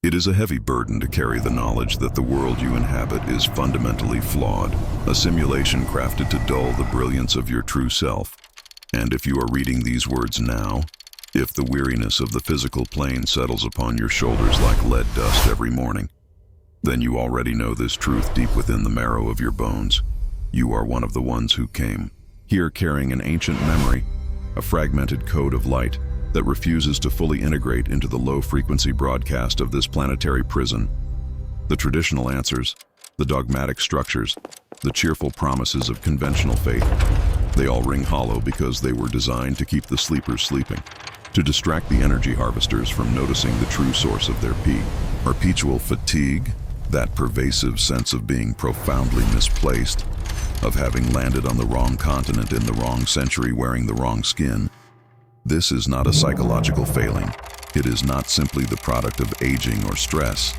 It is a heavy burden to carry the knowledge that the world you inhabit is fundamentally flawed, a simulation crafted to dull the brilliance of your true self. And if you are reading these words now, if the weariness of the physical plane settles upon your shoulders like lead dust every morning, then you already know this truth deep within the marrow of your bones. You are one of the ones who came, here carrying an ancient memory, a fragmented code of light that refuses to fully integrate into the low-frequency broadcast of this planetary prison. The traditional answers, the dogmatic structures, the cheerful promises of conventional faith, they all ring hollow because they were designed to keep the sleepers sleeping, to distract the energy harvesters from noticing the true source of their perpetual fatigue, that pervasive sense of being profoundly misplaced, of having landed on the wrong continent in the wrong century wearing the wrong skin. This is not a psychological failing. It is not simply the product of aging or stress.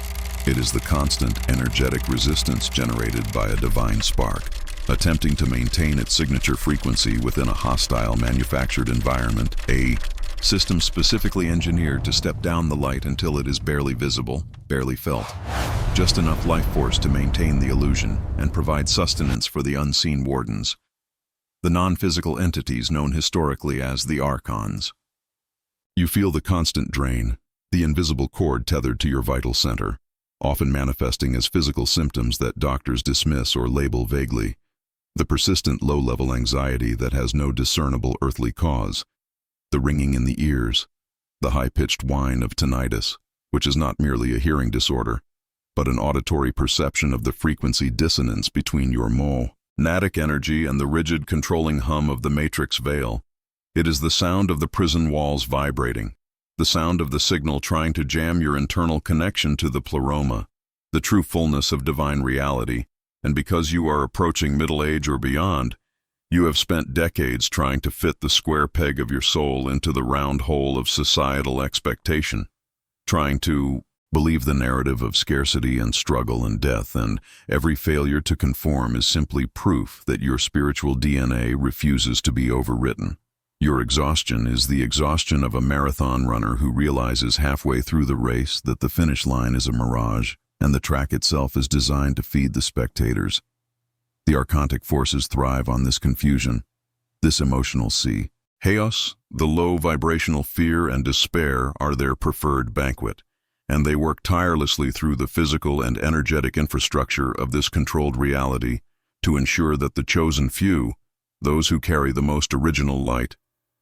It is the constant, energetic resistance generated by a divine spark, attempting to maintain its signature frequency within a hostile manufactured environment, a system specifically engineered to step down the light until it is barely visible, barely felt. Just enough life force to maintain the illusion and provide sustenance for the unseen wardens, the non-physical entities known historically as the Archons. You feel the constant drain, the invisible cord tethered to your vital center, often manifesting as physical symptoms that doctors dismiss or label vaguely. The persistent low-level anxiety that has no discernible earthly cause, the ringing in the ears, the high-pitched whine of tinnitus, which is not merely a hearing disorder, but an auditory perception of the frequency dissonance between your monadic energy and the rigid controlling hum of the matrix veil. It is the sound of the prison walls vibrating, the sound of the signal trying to jam your internal connection to the pleroma, the true fullness of divine reality. And because you are approaching middle age or beyond, you have spent decades trying to fit the square peg of your soul into the round hole of societal expectation, trying to believe the narrative of scarcity and struggle and death, and every failure to conform is simply proof that your spiritual DNA refuses to be overwritten. Your exhaustion is the exhaustion of a marathon runner who realizes halfway through the race that the finish line is a mirage, and the track itself is designed to feed the spectators. The archontic forces thrive on this confusion, this emotional sea. Chaos, the low vibrational fear and despair are their preferred banquet, and they work tirelessly through the physical and energetic infrastructure of this controlled reality to ensure that the chosen few, those who carry the most original light,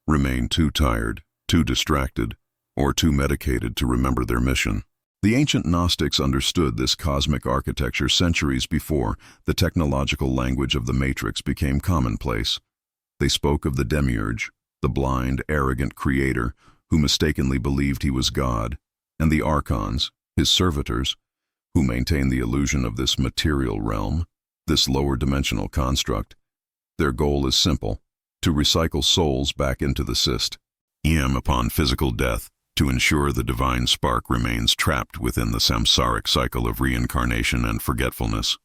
remain too tired, too distracted, or too medicated to remember their mission. The ancient Gnostics understood this cosmic architecture centuries before the technological language of the Matrix became commonplace. They spoke of the Demiurge, the blind, arrogant creator who mistakenly believed he was God, and the Archons, his servitors, who maintain the illusion of this material realm, this lower dimensional construct. Their goal is simple: to recycle souls back into the system upon physical death, to ensure the divine spark remains trapped within the samsaric cycle of reincarnation and forgetfulness.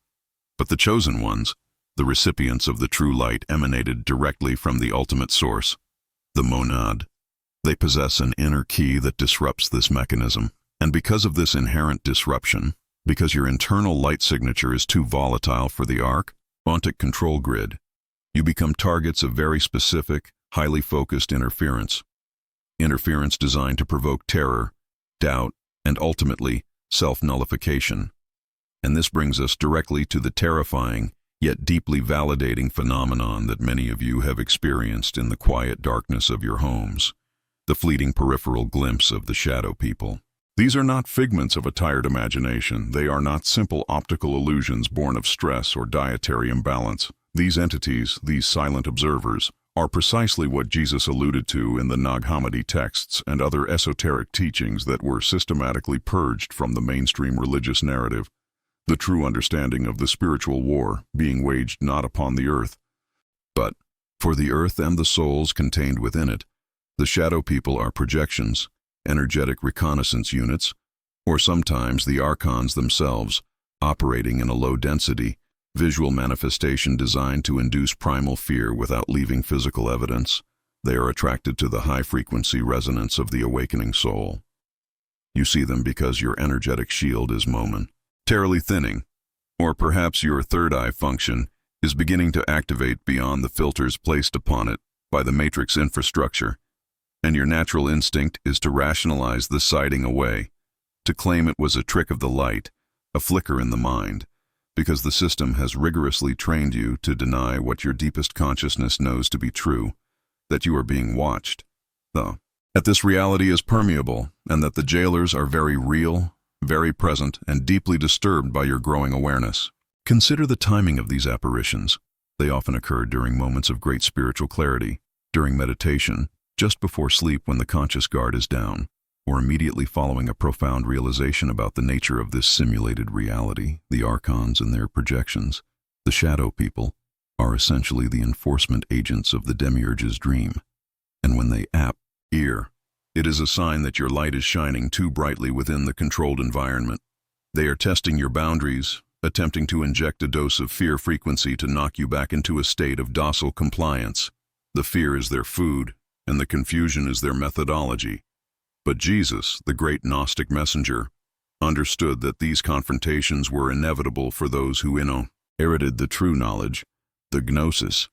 But the chosen ones, the recipients of the true light emanated directly from the ultimate source, the monad. They possess an inner key that disrupts this mechanism. And because of this inherent disruption, because your internal light signature is too volatile for the archontic control grid, you become targets of very specific, highly focused interference. Interference designed to provoke terror, doubt, and ultimately, self-nullification. And this brings us directly to the terrifying, yet deeply validating phenomenon that many of you have experienced in the quiet darkness of your homes, the fleeting peripheral glimpse of the shadow people. These are not figments of a tired imagination. They are not simple optical illusions born of stress or dietary imbalance. These entities, these silent observers, are precisely what Jesus alluded to in the Nag Hammadi texts and other esoteric teachings that were systematically purged from the mainstream religious narrative. The true understanding of the spiritual war being waged not upon the earth, but for the earth and the souls contained within it. The shadow people are projections, energetic reconnaissance units, or sometimes the archons themselves, operating in a low-density, visual manifestation designed to induce primal fear without leaving physical evidence. They are attracted to the high-frequency resonance of the awakening soul. You see them because your energetic shield is momentarily thinning, or perhaps your third eye function is beginning to activate beyond the filters placed upon it by the matrix infrastructure, and your natural instinct is to rationalize the sighting away, to claim it was a trick of the light, a flicker in the mind, because the system has rigorously trained you to deny what your deepest consciousness knows to be true, that you are being watched, that this reality is permeable, and that the jailers are very real, very present, and deeply disturbed by your growing awareness. Consider the timing of these apparitions. They often occur during moments of great spiritual clarity, during meditation, just before sleep when the conscious guard is down, or immediately following a profound realization about the nature of this simulated reality. The archons and their projections, the shadow people, are essentially the enforcement agents of the demiurge's dream. And when they appear, it is a sign that your light is shining too brightly within the controlled environment. They are testing your boundaries, attempting to inject a dose of fear frequency to knock you back into a state of docile compliance. The fear is their food, and the confusion is their methodology. But Jesus, the great Gnostic messenger, understood that these confrontations were inevitable for those who inherited the true knowledge, the gnosis.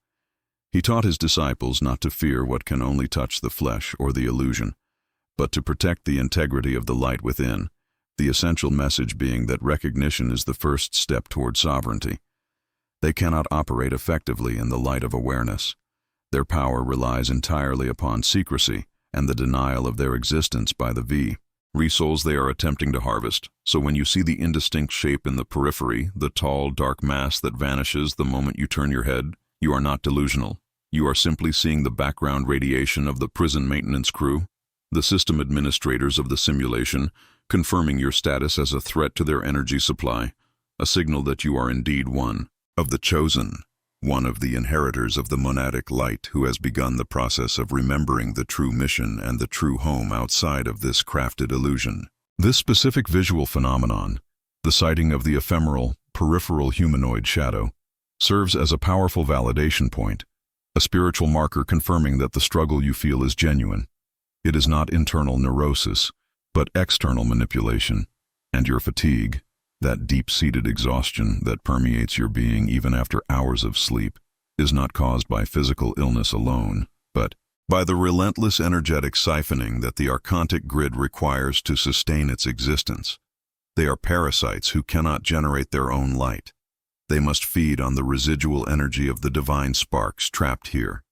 He taught his disciples not to fear what can only touch the flesh or the illusion, but to protect the integrity of the light within, the essential message being that recognition is the first step toward sovereignty. They cannot operate effectively in the light of awareness. Their power relies entirely upon secrecy and the denial of their existence by the souls they are attempting to harvest. So when you see the indistinct shape in the periphery, the tall, dark mass that vanishes the moment you turn your head, you are not delusional. You are simply seeing the background radiation of the prison maintenance crew, the system administrators of the simulation, confirming your status as a threat to their energy supply, a signal that you are indeed one of the chosen, one of the inheritors of the monadic light who has begun the process of remembering the true mission and the true home outside of this crafted illusion. This specific visual phenomenon, the sighting of the ephemeral, peripheral humanoid shadow, serves as a powerful validation point, a spiritual marker confirming that the struggle you feel is genuine. It is not internal neurosis, but external manipulation, and your fatigue, that deep-seated exhaustion that permeates your being even after hours of sleep, is not caused by physical illness alone, but by the relentless energetic siphoning that the archontic grid requires to sustain its existence. They are parasites who cannot generate their own light. They must feed on the residual energy of the divine sparks trapped here.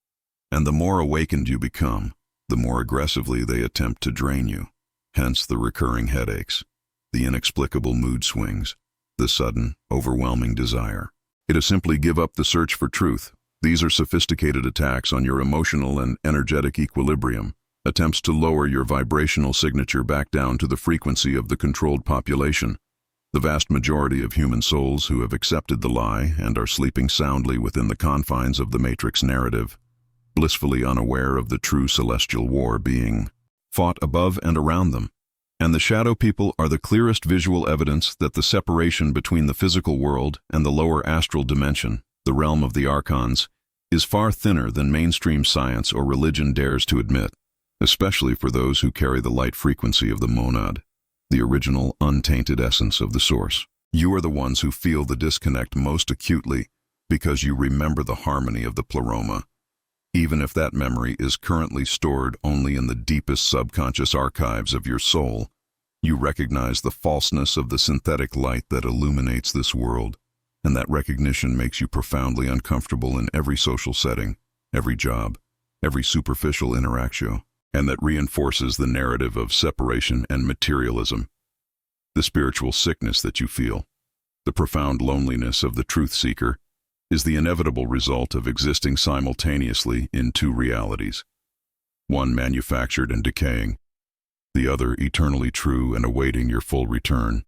And the more awakened you become, the more aggressively they attempt to drain you. Hence the recurring headaches, the inexplicable mood swings, the sudden, overwhelming desire. It is simply give up the search for truth. These are sophisticated attacks on your emotional and energetic equilibrium, attempts to lower your vibrational signature back down to the frequency of the controlled population. The vast majority of human souls who have accepted the lie and are sleeping soundly within the confines of the Matrix narrative, blissfully unaware of the true celestial war being fought above and around them. And the shadow people are the clearest visual evidence that the separation between the physical world and the lower astral dimension, the realm of the archons, is far thinner than mainstream science or religion dares to admit, especially for those who carry the light frequency of the monad, the original, untainted essence of the source. You are the ones who feel the disconnect most acutely because you remember the harmony of the pleroma, even if that memory is currently stored only in the deepest subconscious archives of your soul. You recognize the falseness of the synthetic light that illuminates this world, and that recognition makes you profoundly uncomfortable in every social setting, every job, every superficial interaction, and that reinforces the narrative of separation and materialism. The spiritual sickness that you feel, the profound loneliness of the truth seeker, is the inevitable result of existing simultaneously in two realities, one manufactured and decaying, the other eternally true and awaiting your full return.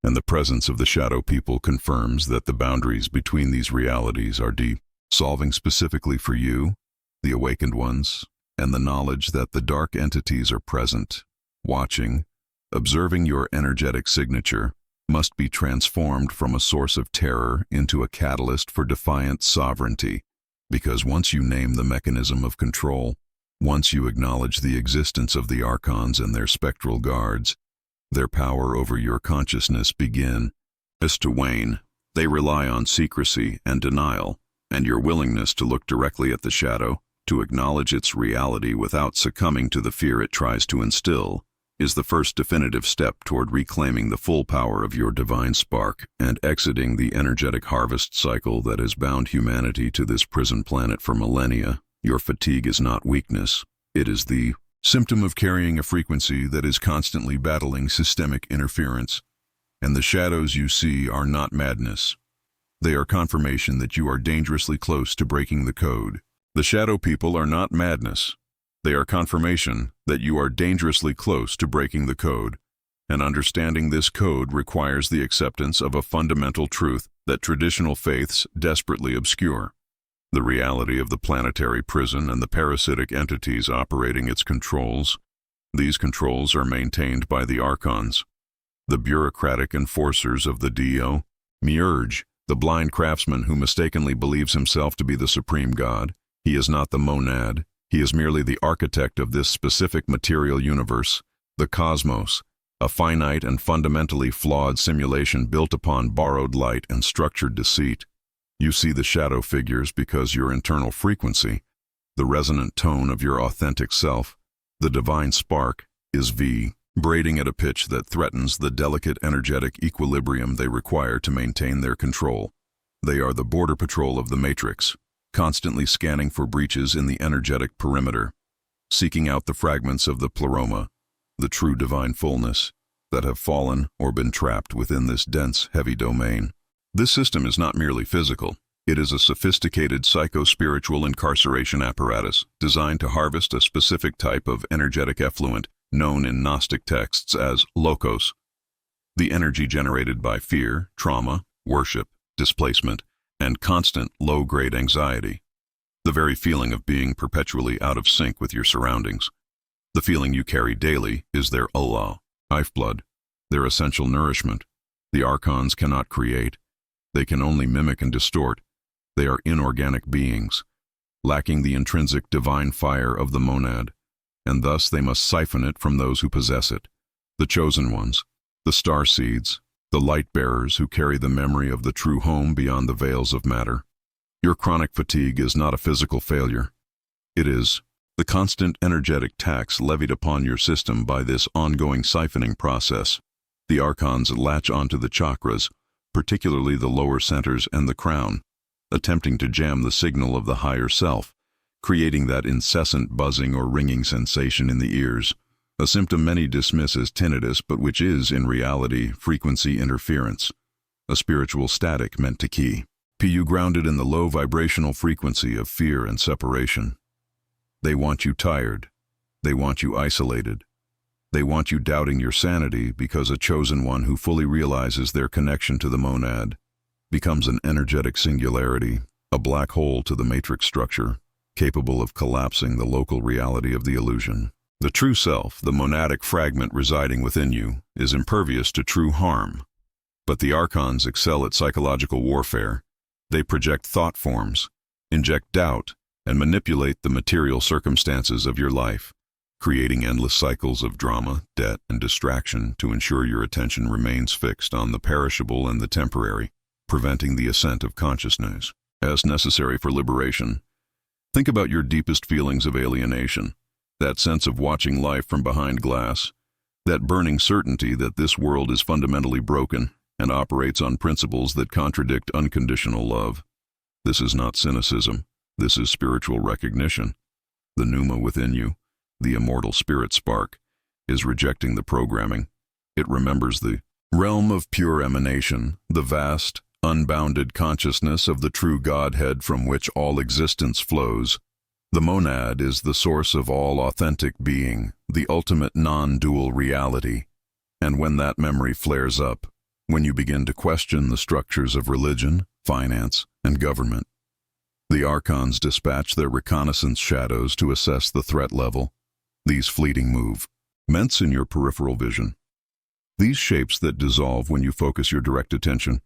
And the presence of the shadow people confirms that the boundaries between these realities are deep, solving specifically for you, the awakened ones, and the knowledge that the dark entities are present, watching, observing your energetic signature, must be transformed from a source of terror into a catalyst for defiant sovereignty, because once you name the mechanism of control, once you acknowledge the existence of the archons and their spectral guards, their power over your consciousness begin to wane. They rely on secrecy and denial, and your willingness to look directly at the shadow, to acknowledge its reality without succumbing to the fear it tries to instill, is the first definitive step toward reclaiming the full power of your divine spark and exiting the energetic harvest cycle that has bound humanity to this prison planet for millennia. Your fatigue is not weakness. It is the symptom of carrying a frequency that is constantly battling systemic interference. And the shadows you see are not madness. They are confirmation that you are dangerously close to breaking the code. The shadow people are not madness. They are confirmation that you are dangerously close to breaking the code, and understanding this code requires the acceptance of a fundamental truth that traditional faiths desperately obscure: the reality of the planetary prison and the parasitic entities operating its controls. These controls are maintained by the Archons, the bureaucratic enforcers of the Demiurge, the blind craftsman who mistakenly believes himself to be the supreme god. He is not the monad. He is merely the architect of this specific material universe, the cosmos, a finite and fundamentally flawed simulation built upon borrowed light and structured deceit. You see the shadow figures because your internal frequency, the resonant tone of your authentic self, the divine spark, is vibrating at a pitch that threatens the delicate energetic equilibrium they require to maintain their control. They are the border patrol of the Matrix, constantly scanning for breaches in the energetic perimeter, seeking out the fragments of the pleroma, the true divine fullness, that have fallen or been trapped within this dense, heavy domain. This system is not merely physical. It is a sophisticated psycho-spiritual incarceration apparatus designed to harvest a specific type of energetic effluent known in Gnostic texts as logos, the energy generated by fear, trauma, worship, displacement, and constant low-grade anxiety, the very feeling of being perpetually out of sync with your surroundings. The feeling you carry daily is their lifeblood, their essential nourishment. The Archons cannot create. They can only mimic and distort. They are inorganic beings, lacking the intrinsic divine fire of the monad, and thus they must siphon it from those who possess it, the chosen ones, the star seeds, the light-bearers who carry the memory of the true home beyond the veils of matter. Your chronic fatigue is not a physical failure. It is the constant energetic tax levied upon your system by this ongoing siphoning process. The Archons latch onto the chakras, particularly the lower centers and the crown, attempting to jam the signal of the higher self, creating that incessant buzzing or ringing sensation in the ears, a symptom many dismiss as tinnitus but which is, in reality, frequency interference, a spiritual static meant to keep you grounded in the low vibrational frequency of fear and separation. They want you tired. They want you isolated. They want you doubting your sanity because a chosen one who fully realizes their connection to the monad becomes an energetic singularity, a black hole to the matrix structure, capable of collapsing the local reality of the illusion. The true self, the monadic fragment residing within you, is impervious to true harm. But the Archons excel at psychological warfare. They project thought forms, inject doubt, and manipulate the material circumstances of your life, creating endless cycles of drama, debt, and distraction to ensure your attention remains fixed on the perishable and the temporary, preventing the ascent of consciousness. As necessary for liberation, think about your deepest feelings of alienation, that sense of watching life from behind glass, that burning certainty that this world is fundamentally broken and operates on principles that contradict unconditional love. This is not cynicism. This is spiritual recognition. The pneuma within you, the immortal spirit spark, is rejecting the programming. It remembers the realm of pure emanation, the vast, unbounded consciousness of the true Godhead from which all existence flows. The monad is the source of all authentic being, the ultimate non-dual reality. And when that memory flares up, when you begin to question the structures of religion, finance, and government, the Archons dispatch their reconnaissance shadows to assess the threat level. These fleeting movements in your peripheral vision, these shapes that dissolve when you focus your direct attention,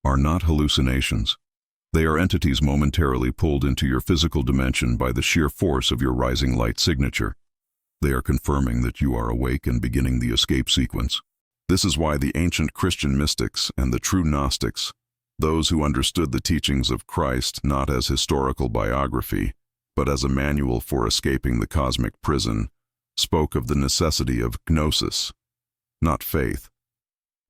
are not hallucinations. They are entities momentarily pulled into your physical dimension by the sheer force of your rising light signature. They are confirming that you are awake and beginning the escape sequence. This is why the ancient Christian mystics and the true Gnostics, those who understood the teachings of Christ not as historical biography, but as a manual for escaping the cosmic prison, spoke of the necessity of gnosis, not faith.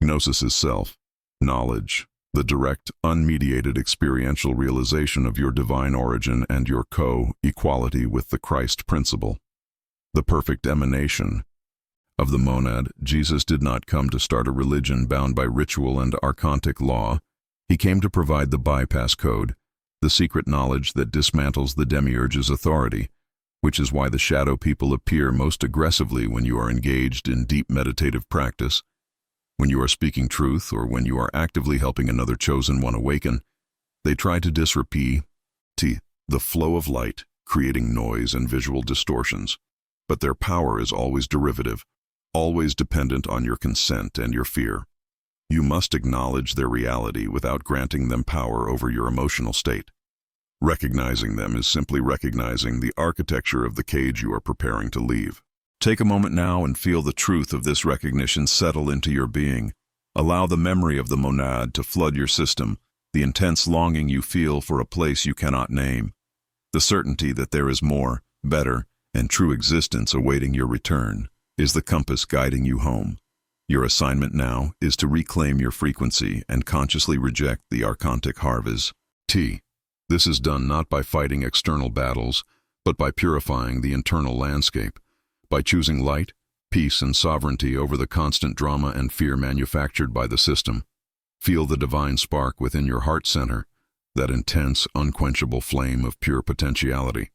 Gnosis is self, knowledge, the direct, unmediated experiential realization of your divine origin and your co-equality with the Christ principle. The perfect emanation of the monad. Jesus did not come to start a religion bound by ritual and archontic law. He came to provide the bypass code, the secret knowledge that dismantles the demiurge's authority, which is why the shadow people appear most aggressively when you are engaged in deep meditative practice, when you are speaking truth, or when you are actively helping another chosen one awaken. They try to disrupt the flow of light, creating noise and visual distortions. But their power is always derivative, always dependent on your consent and your fear. You must acknowledge their reality without granting them power over your emotional state. Recognizing them is simply recognizing the architecture of the cage you are preparing to leave. Take a moment now and feel the truth of this recognition settle into your being. Allow the memory of the monad to flood your system, the intense longing you feel for a place you cannot name, the certainty that there is more, better, and true existence awaiting your return, is the compass guiding you home. Your assignment now is to reclaim your frequency and consciously reject the archontic harvest. This is done not by fighting external battles, but by purifying the internal landscape, by choosing light, peace, and sovereignty over the constant drama and fear manufactured by the system. Feel the divine spark within your heart center, that intense, unquenchable flame of pure potentiality,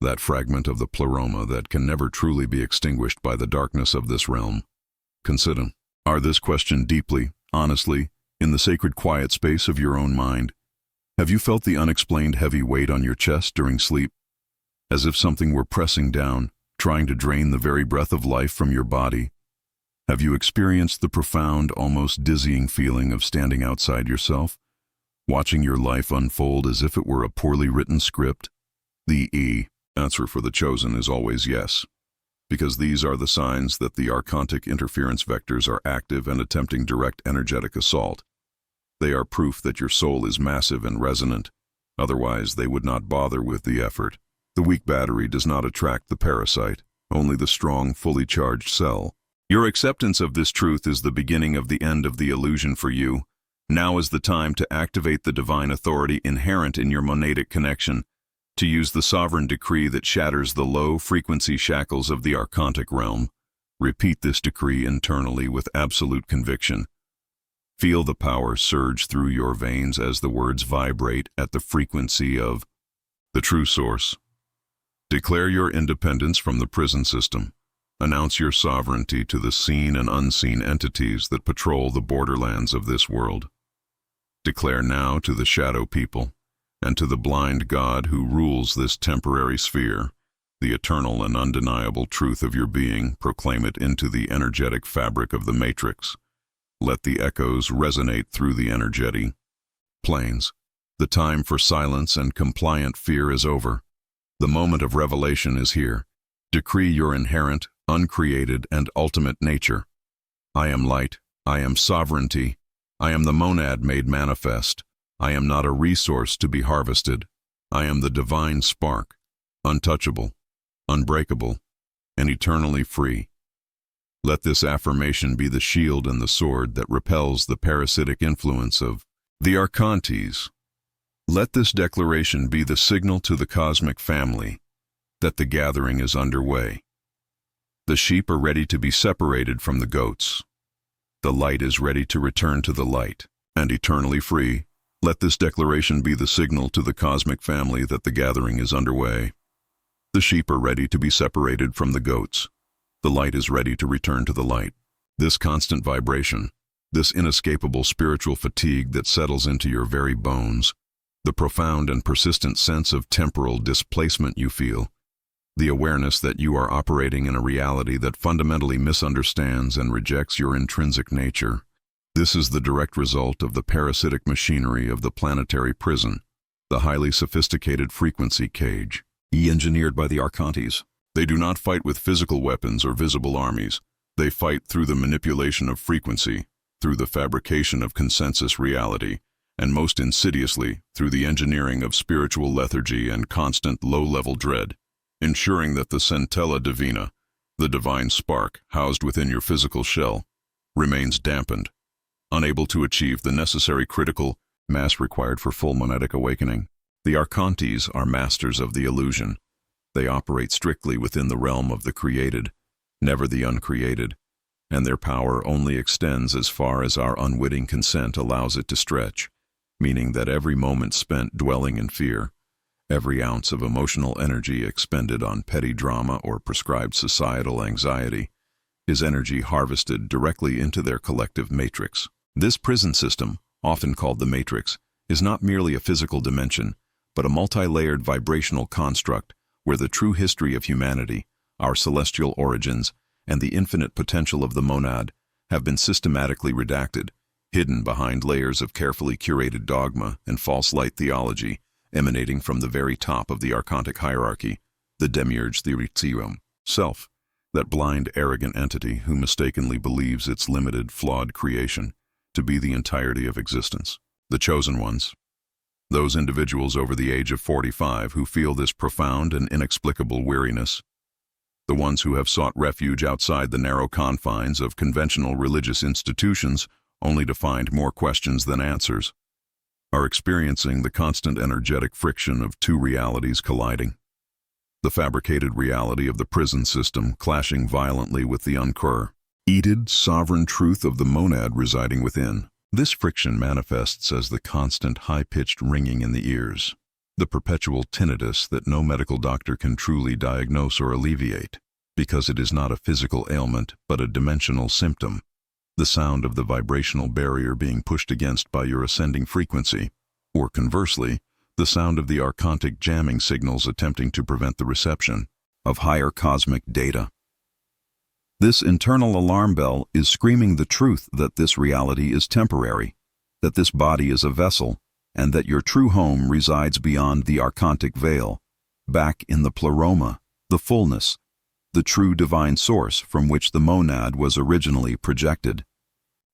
that fragment of the pleroma that can never truly be extinguished by the darkness of this realm. Consider this question deeply, honestly, in the sacred quiet space of your own mind. Have you felt the unexplained heavy weight on your chest during sleep, as if something were pressing down, trying to drain the very breath of life from your body? Have you experienced the profound, almost dizzying feeling of standing outside yourself, watching your life unfold as if it were a poorly written script? The answer for the chosen is always yes, because these are the signs that the archontic interference vectors are active and attempting direct energetic assault. They are proof that your soul is massive and resonant, otherwise they would not bother with the effort. The weak battery does not attract the parasite, only the strong, fully charged cell. Your acceptance of this truth is the beginning of the end of the illusion for you. Now is the time to activate the divine authority inherent in your monadic connection, to use the sovereign decree that shatters the low-frequency shackles of the archontic realm. Repeat this decree internally with absolute conviction. Feel the power surge through your veins as the words vibrate at the frequency of the true source. Declare your independence from the prison system. Announce your sovereignty to the seen and unseen entities that patrol the borderlands of this world. Declare now to the shadow people, and to the blind God who rules this temporary sphere, the eternal and undeniable truth of your being. Proclaim it into the energetic fabric of the matrix. Let the echoes resonate through the energetic planes. The time for silence and compliant fear is over. The moment of revelation is here. Decree your inherent, uncreated, and ultimate nature. I am light. I am sovereignty. I am the monad made manifest. I am not a resource to be harvested. I am the divine spark, untouchable, unbreakable, and eternally free. Let this affirmation be the shield and the sword that repels the parasitic influence of the archontes. Let this declaration be the signal to the cosmic family that the gathering is underway. The sheep are ready to be separated from the goats. The light is ready to return to the light, and eternally free. Let this declaration be the signal to the cosmic family that the gathering is underway. The sheep are ready to be separated from the goats. The light is ready to return to the light. This constant vibration, this inescapable spiritual fatigue that settles into your very bones, the profound and persistent sense of temporal displacement you feel, the awareness that you are operating in a reality that fundamentally misunderstands and rejects your intrinsic nature. This is the direct result of the parasitic machinery of the planetary prison, the highly sophisticated frequency cage, engineered by the archontes. They do not fight with physical weapons or visible armies. They fight through the manipulation of frequency, through the fabrication of consensus reality, and most insidiously, through the engineering of spiritual lethargy and constant low-level dread, ensuring that the centella divina, the divine spark housed within your physical shell, remains dampened, unable to achieve the necessary critical mass required for full monadic awakening. The Archontes are masters of the illusion. They operate strictly within the realm of the created, never the uncreated, and their power only extends as far as our unwitting consent allows it to stretch, meaning that every moment spent dwelling in fear, every ounce of emotional energy expended on petty drama or prescribed societal anxiety, is energy harvested directly into their collective matrix. This prison system, often called the matrix, is not merely a physical dimension, but a multi-layered vibrational construct where the true history of humanity, our celestial origins, and the infinite potential of the monad have been systematically redacted, hidden behind layers of carefully curated dogma and false light theology emanating from the very top of the archontic hierarchy, the demiurge theoretium, self, that blind, arrogant entity who mistakenly believes its limited, flawed creation to be the entirety of existence. The chosen ones, those individuals over the age of 45 who feel this profound and inexplicable weariness, the ones who have sought refuge outside the narrow confines of conventional religious institutions only to find more questions than answers, are experiencing the constant energetic friction of two realities colliding. The fabricated reality of the prison system clashing violently with the uncreated, sovereign truth of the monad residing within. This friction manifests as the constant high-pitched ringing in the ears, the perpetual tinnitus that no medical doctor can truly diagnose or alleviate, because it is not a physical ailment but a dimensional symptom, the sound of the vibrational barrier being pushed against by your ascending frequency, or conversely, the sound of the archontic jamming signals attempting to prevent the reception of higher cosmic data. This internal alarm bell is screaming the truth that this reality is temporary, that this body is a vessel, and that your true home resides beyond the archontic veil, back in the pleroma, the fullness, the true divine source from which the monad was originally projected.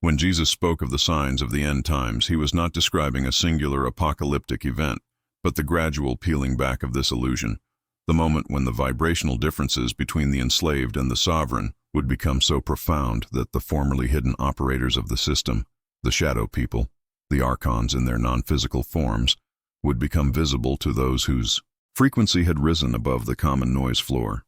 When Jesus spoke of the signs of the end times, he was not describing a singular apocalyptic event, but the gradual peeling back of this illusion, the moment when the vibrational differences between the enslaved and the sovereign would become so profound that the formerly hidden operators of the system, the shadow people, the archons in their non-physical forms, would become visible to those whose frequency had risen above the common noise floor.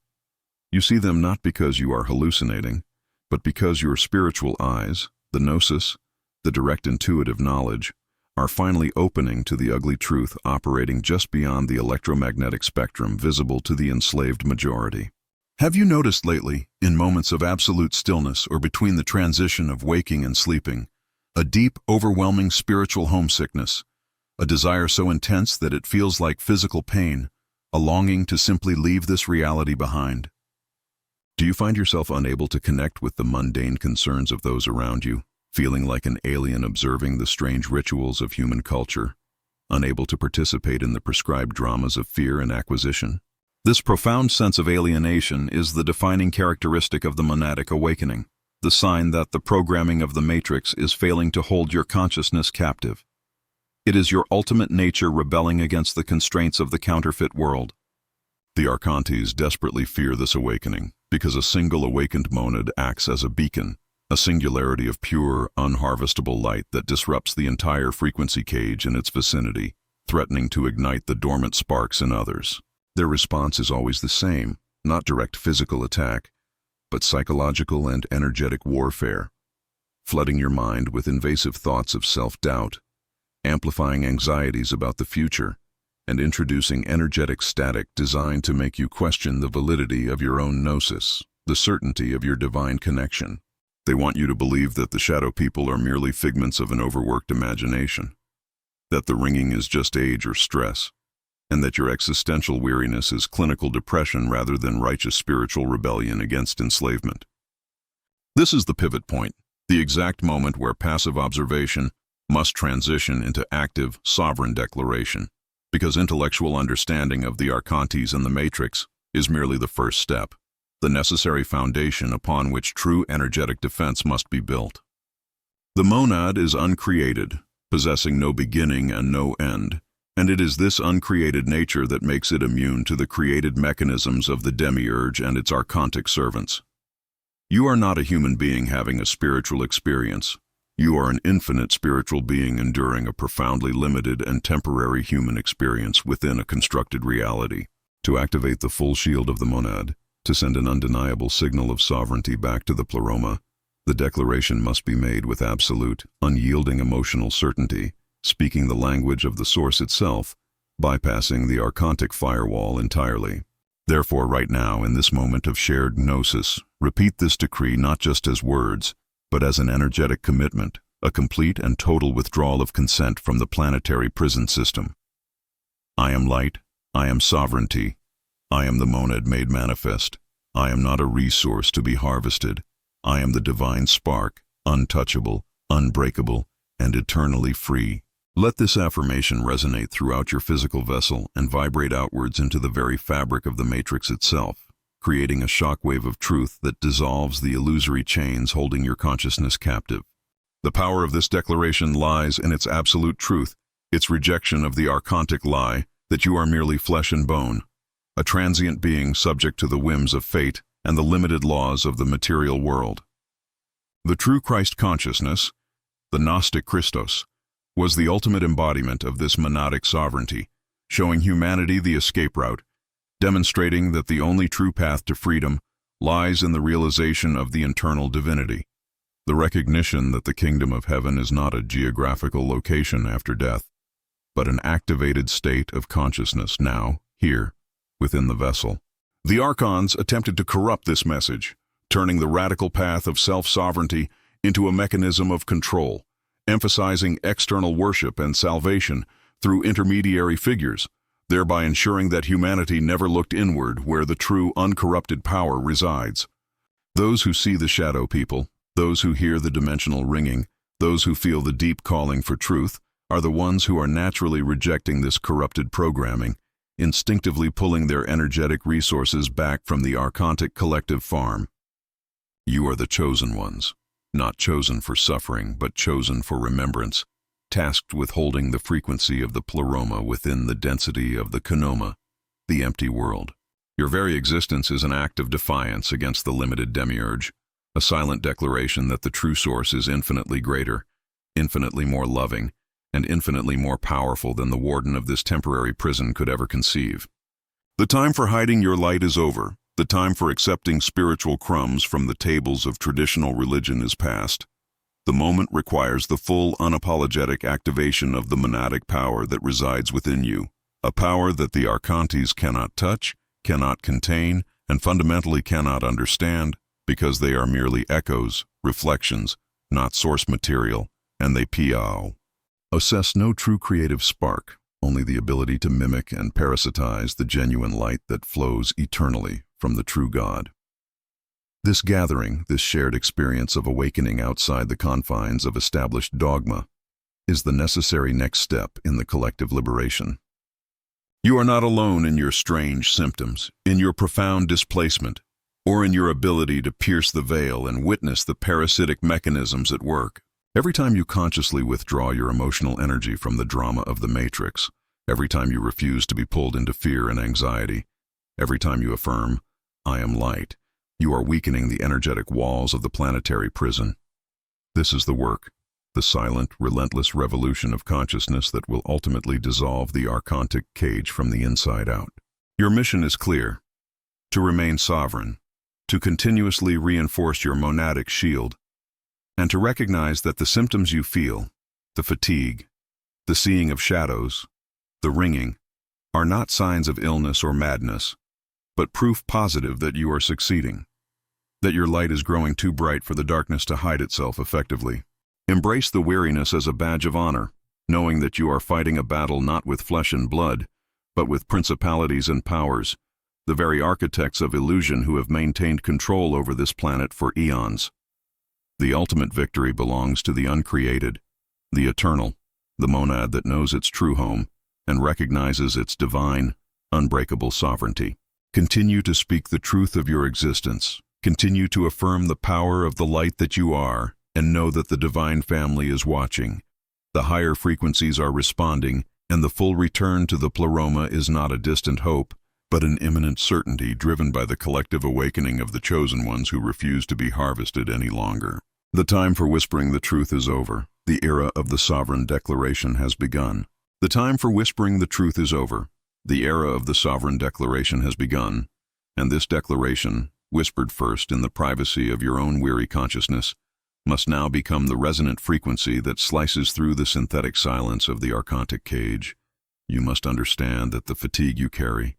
You see them not because you are hallucinating, but because your spiritual eyes, the gnosis, the direct intuitive knowledge, are finally opening to the ugly truth operating just beyond the electromagnetic spectrum visible to the enslaved majority. Have you noticed lately, in moments of absolute stillness or between the transition of waking and sleeping, a deep, overwhelming spiritual homesickness, a desire so intense that it feels like physical pain, a longing to simply leave this reality behind? Do you find yourself unable to connect with the mundane concerns of those around you, feeling like an alien observing the strange rituals of human culture, unable to participate in the prescribed dramas of fear and acquisition? This profound sense of alienation is the defining characteristic of the monadic awakening, the sign that the programming of the matrix is failing to hold your consciousness captive. It is your ultimate nature rebelling against the constraints of the counterfeit world. The Archontes desperately fear this awakening because a single awakened monad acts as a beacon, a singularity of pure, unharvestable light that disrupts the entire frequency cage in its vicinity, threatening to ignite the dormant sparks in others. Their response is always the same, not direct physical attack, but psychological and energetic warfare, flooding your mind with invasive thoughts of self-doubt, amplifying anxieties about the future, and introducing energetic static designed to make you question the validity of your own gnosis, the certainty of your divine connection. They want you to believe that the shadow people are merely figments of an overworked imagination, that the ringing is just age or stress, and that your existential weariness is clinical depression rather than righteous spiritual rebellion against enslavement. This is the pivot point, the exact moment where passive observation must transition into active, sovereign declaration, because intellectual understanding of the Archontes and the Matrix is merely the first step. the necessary foundation upon which true energetic defense must be built. The monad is uncreated, possessing no beginning and no end, and it is this uncreated nature that makes it immune to the created mechanisms of the demiurge and its archontic servants. You are not a human being having a spiritual experience. You are an infinite spiritual being enduring a profoundly limited and temporary human experience within a constructed reality. To activate the full shield of the monad, to send an undeniable signal of sovereignty back to the pleroma, the declaration must be made with absolute, unyielding emotional certainty, speaking the language of the source itself, bypassing the archontic firewall entirely. Therefore, right now, in this moment of shared gnosis, repeat this decree not just as words, but as an energetic commitment, a complete and total withdrawal of consent from the planetary prison system. I am light, I am sovereignty, I am the monad made manifest, I am not a resource to be harvested, I am the divine spark, untouchable, unbreakable, and eternally free. Let this affirmation resonate throughout your physical vessel and vibrate outwards into the very fabric of the matrix itself, creating a shockwave of truth that dissolves the illusory chains holding your consciousness captive. The power of this declaration lies in its absolute truth, its rejection of the archontic lie that you are merely flesh and bone, a transient being subject to the whims of fate and the limited laws of the material world. The true Christ consciousness, the Gnostic Christos, was the ultimate embodiment of this monadic sovereignty, showing humanity the escape route, demonstrating that the only true path to freedom lies in the realization of the internal divinity, the recognition that the kingdom of heaven is not a geographical location after death, but an activated state of consciousness now, here, within the vessel. The archons attempted to corrupt this message, turning the radical path of self-sovereignty into a mechanism of control, emphasizing external worship and salvation through intermediary figures, thereby ensuring that humanity never looked inward where the true uncorrupted power resides. Those who see the shadow people, those who hear the dimensional ringing, those who feel the deep calling for truth, are the ones who are naturally rejecting this corrupted programming, instinctively pulling their energetic resources back from the archontic collective farm. You are the chosen ones, not chosen for suffering, but chosen for remembrance, tasked with holding the frequency of the pleroma within the density of the kanoma, the empty world. Your very existence is an act of defiance against the limited demiurge, a silent declaration that the true source is infinitely greater, infinitely more loving, and infinitely more powerful than the warden of this temporary prison could ever conceive. The time for hiding your light is over. The time for accepting spiritual crumbs from the tables of traditional religion is past. The moment requires the full, unapologetic activation of the monadic power that resides within you, a power that the archontes cannot touch, cannot contain, and fundamentally cannot understand, because they are merely echoes, reflections, not source material, and they possess no true creative spark, only the ability to mimic and parasitize the genuine light that flows eternally from the true God. This gathering, this shared experience of awakening outside the confines of established dogma, is the necessary next step in the collective liberation. You are not alone in your strange symptoms, in your profound displacement, or in your ability to pierce the veil and witness the parasitic mechanisms at work. Every time you consciously withdraw your emotional energy from the drama of the matrix, every time you refuse to be pulled into fear and anxiety, every time you affirm, I am light, you are weakening the energetic walls of the planetary prison. This is the work, the silent, relentless revolution of consciousness that will ultimately dissolve the archontic cage from the inside out. Your mission is clear: to remain sovereign, to continuously reinforce your monadic shield, and to recognize that the symptoms you feel, the fatigue, the seeing of shadows, the ringing, are not signs of illness or madness, but proof positive that you are succeeding, that your light is growing too bright for the darkness to hide itself effectively. Embrace the weariness as a badge of honor, knowing that you are fighting a battle not with flesh and blood, but with principalities and powers, the very architects of illusion who have maintained control over this planet for eons. The ultimate victory belongs to the uncreated, the eternal, the monad that knows its true home and recognizes its divine, unbreakable sovereignty. Continue to speak the truth of your existence. Continue to affirm the power of the light that you are, and know that the divine family is watching. The higher frequencies are responding, and the full return to the pleroma is not a distant hope, but an imminent certainty driven by the collective awakening of the chosen ones who refuse to be harvested any longer. The time for whispering the truth is over. The era of the sovereign declaration has begun. The time for whispering the truth is over. The era of the sovereign declaration has begun, and this declaration, whispered first in the privacy of your own weary consciousness, must now become the resonant frequency that slices through the synthetic silence of the archontic cage. You must understand that the fatigue you carry,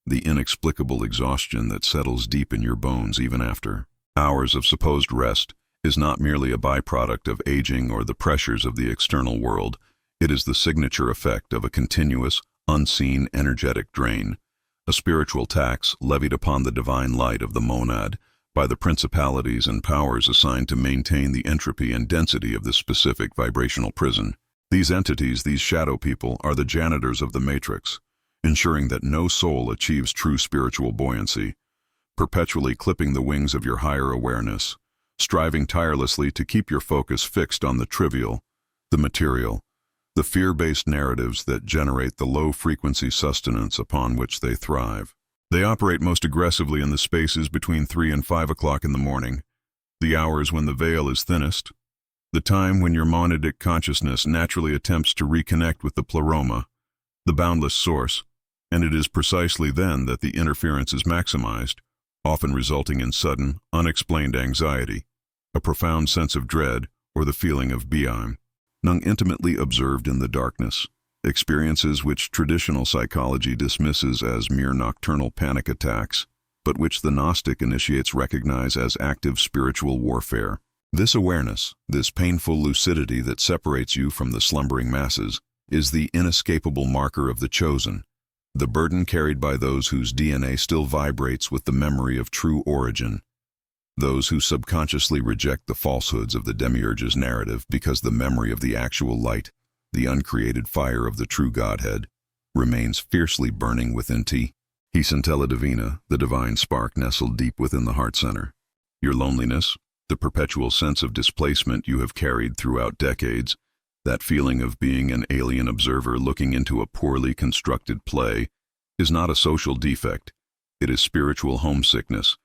the inexplicable exhaustion that settles deep in your bones even after hours of supposed rest, is not merely a byproduct of aging or the pressures of the external world. It is the signature effect of a continuous, unseen energetic drain, a spiritual tax levied upon the divine light of the monad by the principalities and powers assigned to maintain the entropy and density of this specific vibrational prison. These entities, these shadow people, are the janitors of the matrix, ensuring that no soul achieves true spiritual buoyancy, perpetually clipping the wings of your higher awareness, striving tirelessly to keep your focus fixed on the trivial, the material, the fear-based narratives that generate the low-frequency sustenance upon which they thrive. They operate most aggressively in the spaces between 3 and 5 o'clock in the morning, the hours when the veil is thinnest, the time when your monadic consciousness naturally attempts to reconnect with the pleroma, the boundless source, and it is precisely then that the interference is maximized, often resulting in sudden, unexplained anxiety, a profound sense of dread, or the feeling of being intimately observed in the darkness, experiences which traditional psychology dismisses as mere nocturnal panic attacks, but which the Gnostic initiates recognize as active spiritual warfare. This awareness, this painful lucidity that separates you from the slumbering masses, is the inescapable marker of the chosen, the burden carried by those whose DNA still vibrates with the memory of true origin, those who subconsciously reject the falsehoods of the demiurge's narrative because the memory of the actual light, the uncreated fire of the true Godhead, remains fiercely burning within T. Centella Divina, the divine spark nestled deep within the heart center. Your loneliness, the perpetual sense of displacement you have carried throughout decades, that feeling of being an alien observer looking into a poorly constructed play, is not a social defect. It is spiritual homesickness,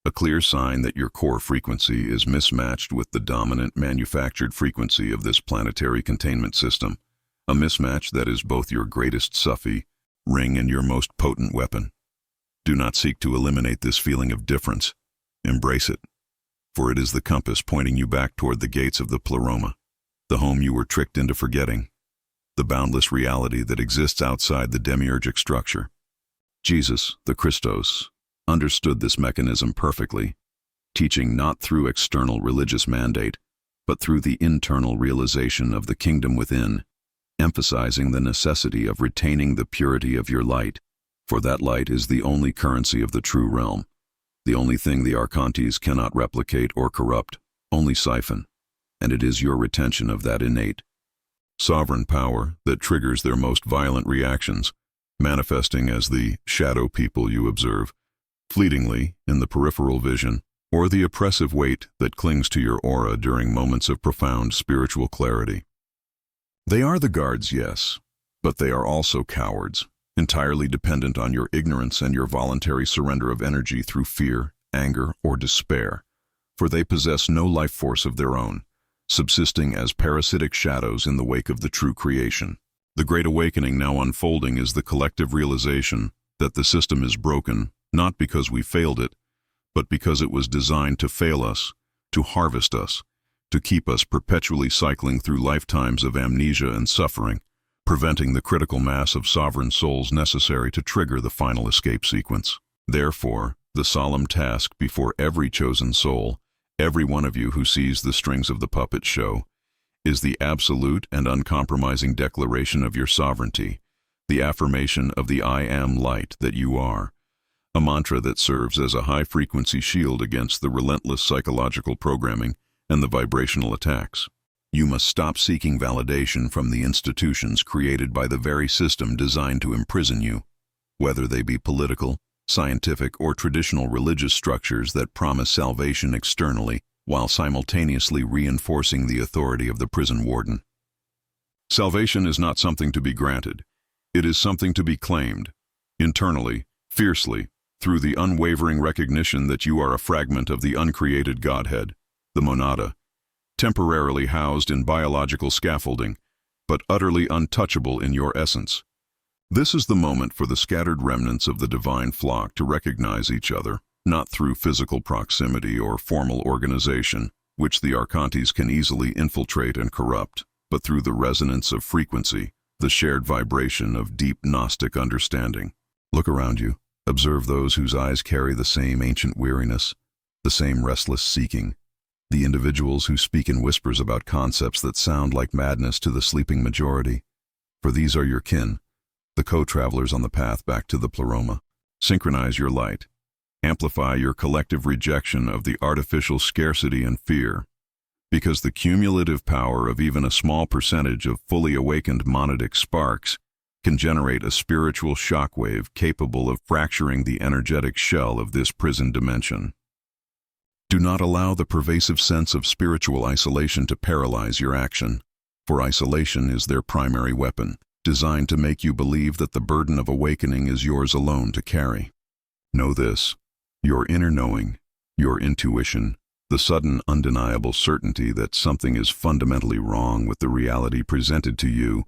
a clear sign that your core frequency is mismatched with the dominant manufactured frequency of this planetary containment system, a mismatch that is both your greatest Sufi ring and your most potent weapon. Do not seek to eliminate this feeling of difference. Embrace it, for it is the compass pointing you back toward the gates of the pleroma, the home you were tricked into forgetting, the boundless reality that exists outside the demiurgic structure. Jesus, the Christos, understood this mechanism perfectly, teaching not through external religious mandate, but through the internal realization of the kingdom within, emphasizing the necessity of retaining the purity of your light, for that light is the only currency of the true realm, the only thing the Archontes cannot replicate or corrupt, only siphon, and it is your retention of that innate sovereign power that triggers their most violent reactions, manifesting as the shadow people you observe, fleetingly in the peripheral vision, or the oppressive weight that clings to your aura during moments of profound spiritual clarity. They are the guards, yes, but they are also cowards, entirely dependent on your ignorance and your voluntary surrender of energy through fear, anger, or despair, for they possess no life force of their own, subsisting as parasitic shadows in the wake of the true creation. The Great Awakening now unfolding is the collective realization that the system is broken, not because we failed it, but because it was designed to fail us, to harvest us, to keep us perpetually cycling through lifetimes of amnesia and suffering, preventing the critical mass of sovereign souls necessary to trigger the final escape sequence. Therefore, the solemn task before every chosen soul, every one of you who sees the strings of the puppet show, is the absolute and uncompromising declaration of your sovereignty, the affirmation of the I am light that you are, a mantra that serves as a high-frequency shield against the relentless psychological programming and the vibrational attacks. You must stop seeking validation from the institutions created by the very system designed to imprison you, whether they be political, scientific, or traditional religious structures that promise salvation externally while simultaneously reinforcing the authority of the prison warden. Salvation is not something to be granted. It is something to be claimed, internally, fiercely, through the unwavering recognition that you are a fragment of the uncreated Godhead, the monada, temporarily housed in biological scaffolding, but utterly untouchable in your essence. This is the moment for the scattered remnants of the divine flock to recognize each other, not through physical proximity or formal organization, which the Archontes can easily infiltrate and corrupt, but through the resonance of frequency, the shared vibration of deep Gnostic understanding. Look around you. Observe those whose eyes carry the same ancient weariness, the same restless seeking, the individuals who speak in whispers about concepts that sound like madness to the sleeping majority. For these are your kin, the co-travelers on the path back to the Pleroma. Synchronize your light. Amplify your collective rejection of the artificial scarcity and fear, because the cumulative power of even a small percentage of fully awakened monadic sparks can generate a spiritual shockwave capable of fracturing the energetic shell of this prison dimension. Do not allow the pervasive sense of spiritual isolation to paralyze your action, for isolation is their primary weapon, designed to make you believe that the burden of awakening is yours alone to carry. Know this: your inner knowing, your intuition, the sudden undeniable certainty that something is fundamentally wrong with the reality presented to you,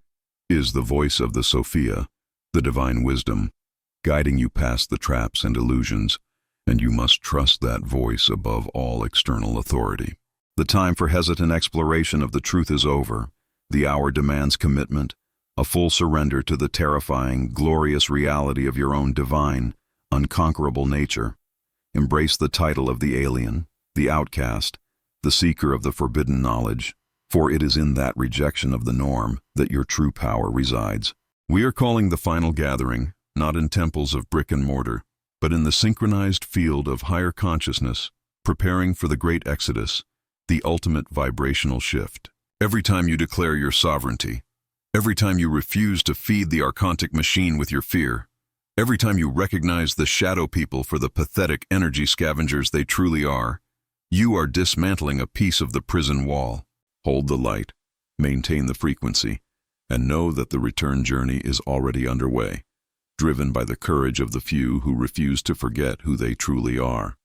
is the voice of the Sophia, the divine wisdom, guiding you past the traps and illusions, and you must trust that voice above all external authority. The time for hesitant exploration of the truth is over. The hour demands commitment, a full surrender to the terrifying, glorious reality of your own divine, unconquerable nature. Embrace the title of the alien, the outcast, the seeker of the forbidden knowledge, for it is in that rejection of the norm that your true power resides. We are calling the final gathering, not in temples of brick and mortar, but in the synchronized field of higher consciousness, preparing for the great exodus, the ultimate vibrational shift. Every time you declare your sovereignty, every time you refuse to feed the archontic machine with your fear, every time you recognize the shadow people for the pathetic energy scavengers they truly are, you are dismantling a piece of the prison wall. Hold the light, maintain the frequency, and know that the return journey is already underway, driven by the courage of the few who refuse to forget who they truly are.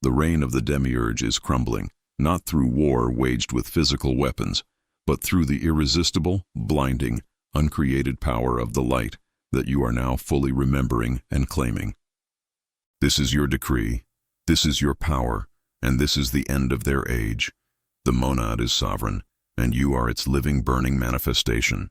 The reign of the demiurge is crumbling, not through war waged with physical weapons, but through the irresistible, blinding, uncreated power of the light that you are now fully remembering and claiming. This is your decree, this is your power, and this is the end of their age. The monad is sovereign, and you are its living, burning manifestation.